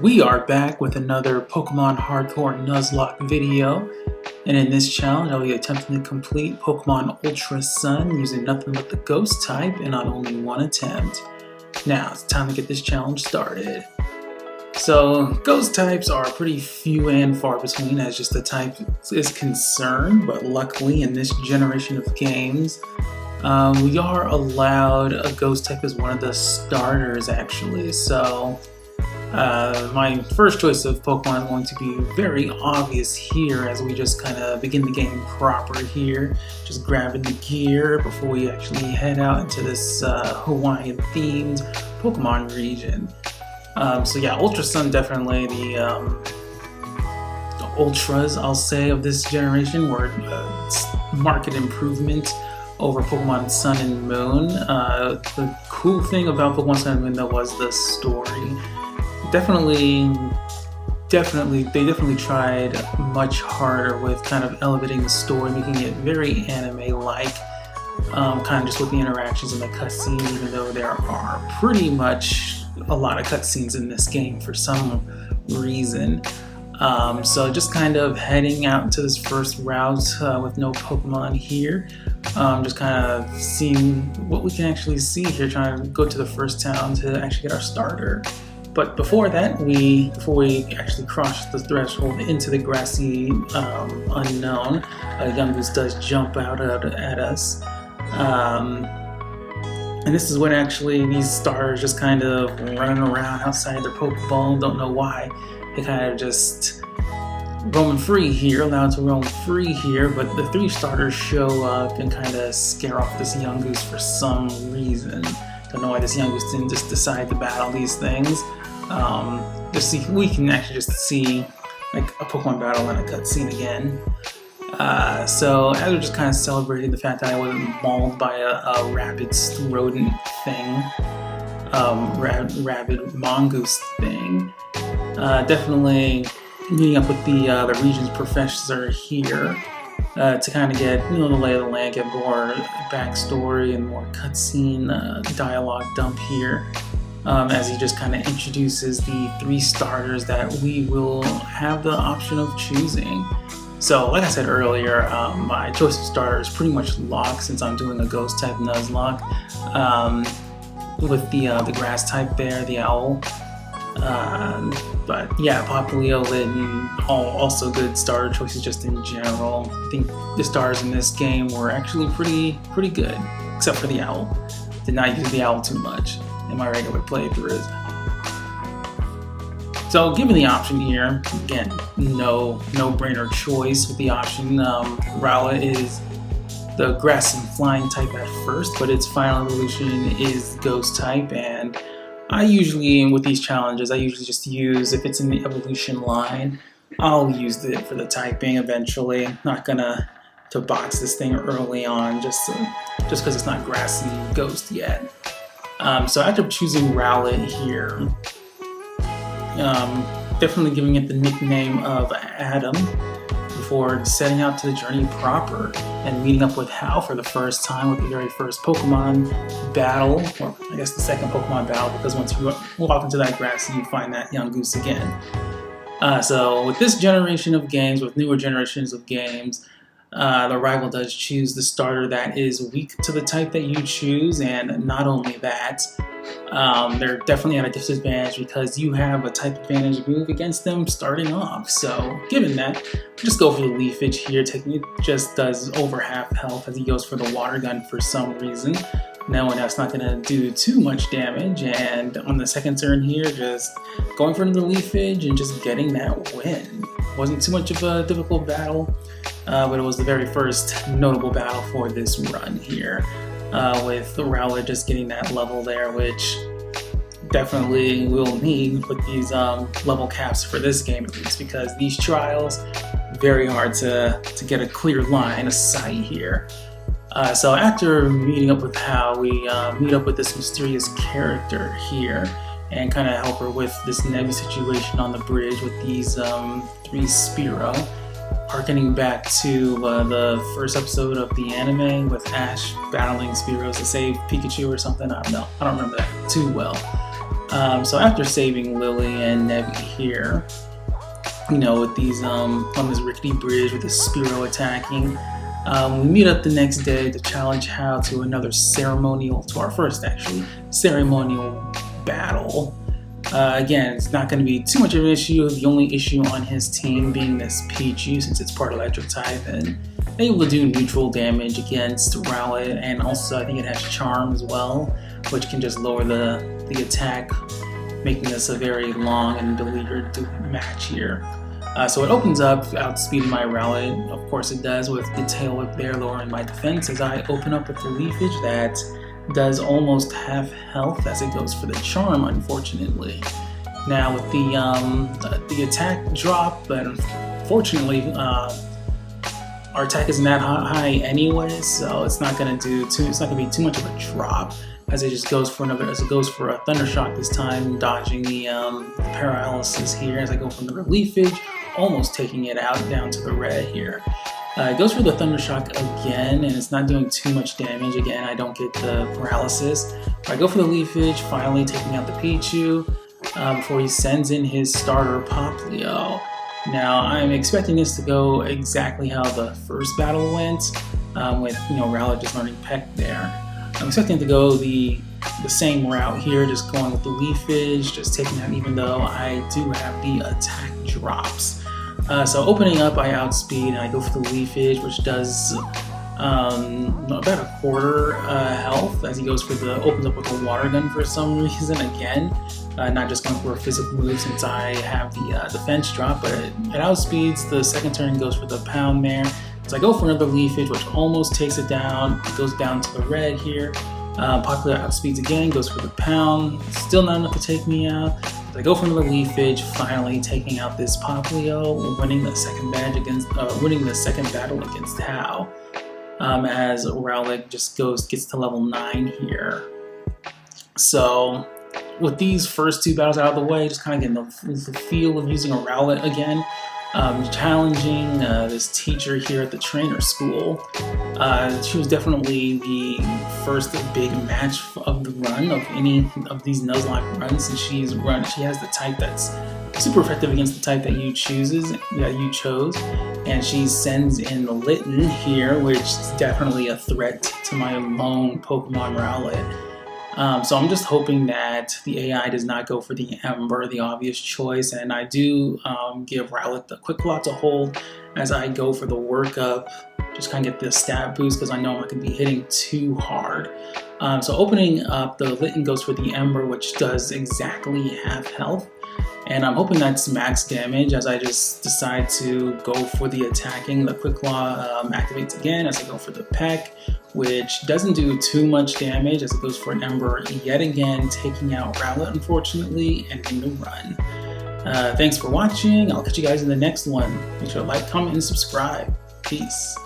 We are back with another Pokemon Hardcore Nuzlocke video, and in this challenge I'll be attempting to complete Pokemon UltraSun using nothing but the Ghost type and on only one attempt. Now it's time to get this challenge started. So Ghost types are pretty few and far between as just the type is concerned, but luckily in this generation of games we are allowed a Ghost type as one of the starters actually. So my first choice of Pokemon is going to be very obvious here as we just kind of begin the game proper here. Just grabbing the gear before we actually head out into this Hawaiian themed Pokemon region. So yeah, UltraSun definitely the Ultras, I'll say, of this generation were market improvement over Pokemon Sun and Moon. The cool thing about Pokemon Sun and Moon though was the story. They definitely tried much harder with kind of elevating the story, making it very anime-like, kind of just with the interactions and the cutscenes, even though there are pretty much a lot of cutscenes in this game for some reason. So just kind of heading out to this first route with no Pokemon here. Just kind of seeing what we can actually see here, trying to go to the first town to actually get our starter. But before that, before we actually cross the threshold into the grassy unknown, a Yungoos does jump out at us. And this is when actually these stars just kind of running around outside their Pokeball, don't know why. They kind of just roaming free here, allowed to roam free here, but the three starters show up and kind of scare off this Yungoos for some reason. Don't know why this Yungoos didn't just decide to battle these things. We can actually just see like a Pokemon battle and a cutscene again. So as we're just kind of celebrating the fact that I wasn't mauled by a rabid rodent thing, rabid mongoose thing, definitely meeting up with the region's professor here to kind of get the lay of the land, get more backstory and more cutscene dialogue dump here. As he just kind of introduces the three starters that we will have the option of choosing. So like I said earlier, my choice of starter is pretty much locked since I'm doing a Ghost type Nuzlocke with the grass type there, the owl. But yeah, Popplio, Litten, also good starter choices just in general. I think the stars in this game were actually pretty good, except for the owl. Did not use the owl too much in my regular playthroughs. So given the option here, again, no-brainer choice with the option. Rowlet is the grass and flying type at first, but its final evolution is Ghost type, and I usually, with these challenges, I usually just use, if it's in the evolution line, I'll use it for the typing eventually. Not gonna to box this thing early on just because it's not grassy Ghost yet. So after choosing Rowlet here, definitely giving it the nickname of Adam before setting out to the journey proper and meeting up with Hal for the first time with the very first Pokemon battle, or I guess the second Pokemon battle, because once you walk into that grass you find that Yungoos again. So with this generation of games, with newer generations of games, the rival does choose the starter that is weak to the type that you choose, and not only that, they're definitely at a disadvantage because you have a type advantage move against them starting off. So given that, just go for the Leafage here. It just does over half health as he goes for the Water Gun for some reason, knowing that's not going to do too much damage, and on the second turn here, just going for the Leafage and just getting that win. Wasn't too much of a difficult battle, but it was the very first notable battle for this run here, with Rowlet just getting that level there, which definitely we'll need with these level caps for this game at least, because these trials, very hard to get a clear line of sight here. So after meeting up with Hal, we meet up with this mysterious character here and kind of help her with this Nebby situation on the bridge with these three Spearow, harkening back to the first episode of the anime with Ash battling Spearows to save Pikachu or something. I don't know. I don't remember that too well. So after saving Lily and Nevi here, you know, with these on this rickety bridge with the Spearow attacking, we meet up the next day to challenge Hal to another our first actually ceremonial battle. Again, it's not going to be too much of an issue. The only issue on his team being this Pichu, since it's part electric type and able to do neutral damage against Rowlet, and also I think it has Charm as well, which can just lower the attack, making this a very long and beleaguered match here. So it opens up, outspeeding my Rowlet. Of course it does, with the Tail Whip there lowering my defense as I open up with the Leafage that does almost half health as it goes for the Charm, unfortunately. Now with the attack drop, but unfortunately our attack isn't that high anyway, so it's not gonna be too much of a drop, as it just goes for a Thunder Shock this time, dodging the paralysis here as I go for another Leafage, almost taking it out down to the red here. It goes for the Thunder Shock again, and it's not doing too much damage. Again, I don't get the paralysis. I go for the Leafage, finally taking out the Pichu before he sends in his starter Popplio. Now, I'm expecting this to go exactly how the first battle went, with Rowlet just learning Peck there. I'm expecting it to go the same route here, just going with the Leafage, just taking out, even though I do have the attack drops. So opening up, I outspeed and I go for the Leafage, which does about a quarter health, as he opens up with a Water Gun for some reason again. Not just going for a physical move since I have the defense drop, but it outspeeds. The second turn goes for the Pound there. So I go for another Leafage, which almost takes it down. It goes down to the red here. Popplio outspeeds again, goes for the Pound. Still not enough to take me out. I go for another Leafage, finally taking out this Popplio, winning the second battle against Hal. As Rowlet just gets to level 9 here. So with these first two battles out of the way, just kind of getting the feel of using a Rowlet again. Challenging this teacher here at the trainer school. She was definitely the first big match of the run of any of these Nuzlocke runs, and she has the type that's super effective against the type that you chose, and she sends in the Litten here, which is definitely a threat to my lone Pokemon Rowlet. So I'm just hoping that the AI does not go for the Ember, the obvious choice, and I do give Rowlet the Quick Claw to hold as I go for the workup, just kind of get the stat boost because I know I'm not going to be hitting too hard. So opening up, the Litten goes for the Ember, which does exactly half health, and I'm hoping that's max damage as I just decide to go for the attacking. The Quick Claw activates again as I go for the Peck, which doesn't do too much damage as it goes for an Ember yet again, taking out Rowlet, unfortunately, ending the run. Thanks for watching. I'll catch you guys in the next one. Make sure to like, comment, and subscribe. Peace.